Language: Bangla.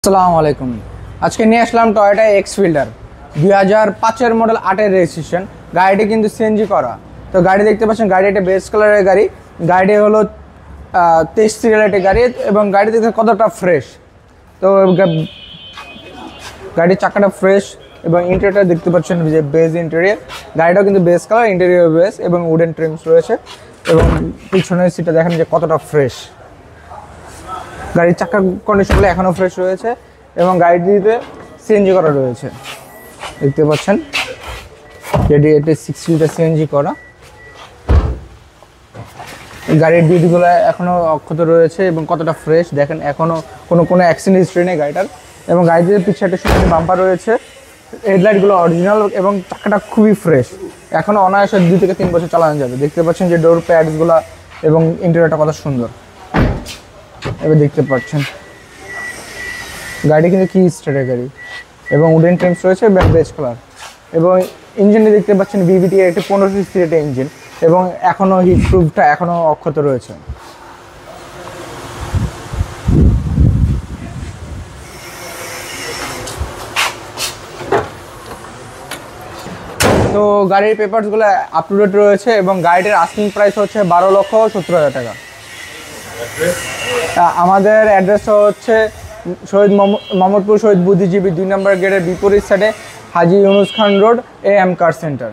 আসসালামু আলাইকুম। আজকে নিয়ে আসলাম টয়োটা এক্সফিল্ডার 2005 মডেল 8 রেজিস্ট্রেশন। গাড়িটি কিন্তু সিএনজি করা। তো গাড়ি দেখতে পাচ্ছেন, গাড়ি একটা বেস কালারের গাড়ি। গাড়িটি হলো 23 সিরিয়ালের গাড়ি এবং গাড়ি দেখতে কতটা ফ্রেশ। তো গাড়ির চাকাটা ফ্রেশ এবং ইন্টেরিয়রটা দেখতে পাচ্ছেন যে বেজ ইন্টেরিয়র। গাড়িটাও কিন্তু বেস কালার, ইন্টেরিয়র বেস এবং উডেন ট্রিমস রয়েছে এবং পিছনের সিটটা দেখেন যে কতটা ফ্রেশ। গাড়ির চাকার কন্ডিশনগুলো এখনও ফ্রেশ রয়েছে এবং গাড়িটিতে সিএনজি করা রয়েছে। দেখতে পাচ্ছেন এটি 6 লিটার সিএনজি করা। গাড়ির ডিটগুলো এখনও অক্ষত রয়েছে এবং কতটা ফ্রেশ দেখেন, এখনও কোনো অ্যাক্সিডেন্ট হিস্ট্রি নেই গাড়িটার। এবং গাড়িটিতে পিছনে একটা সুন্দর বাম্পার রয়েছে, হেডলাইটগুলো অরিজিনাল এবং চাকাটা খুবই ফ্রেশ। এখনও অনায়াসে 2 থেকে 3 বছর চালানো যাবে। দেখতে পাচ্ছেন যে ডোর প্যাডসগুলো এবং ইন্টেরিয়রটা কত সুন্দর এবার দেখতে পাচ্ছেন। গাড়ি কিন্তু কি স্টার্টের গাড়ি এবং উডেন ট্রিমস রয়েছে এবং বেজ কালার। এবং ইঞ্জিনটি দেখতে পাচ্ছেন বিভিটি একটি 1500 সিসির ইঞ্জিন এবং এখনও হিট প্রুফটা এখনও অক্ষত রয়েছে। তো গাড়ির পেপারসগুলো আপ টু ডেট রয়েছে এবং গাড়িটির আস্কিং প্রাইস হচ্ছে 12,70,000 টাকা। আমাদের অ্যাড্রেসটা হচ্ছে মোহাম্মদপুর শহীদ বুদ্ধিজীবী 2 নম্বর গেটের বিপরীত সাইডে হাজী ইউনুস খান রোড, AM কার সেন্টার।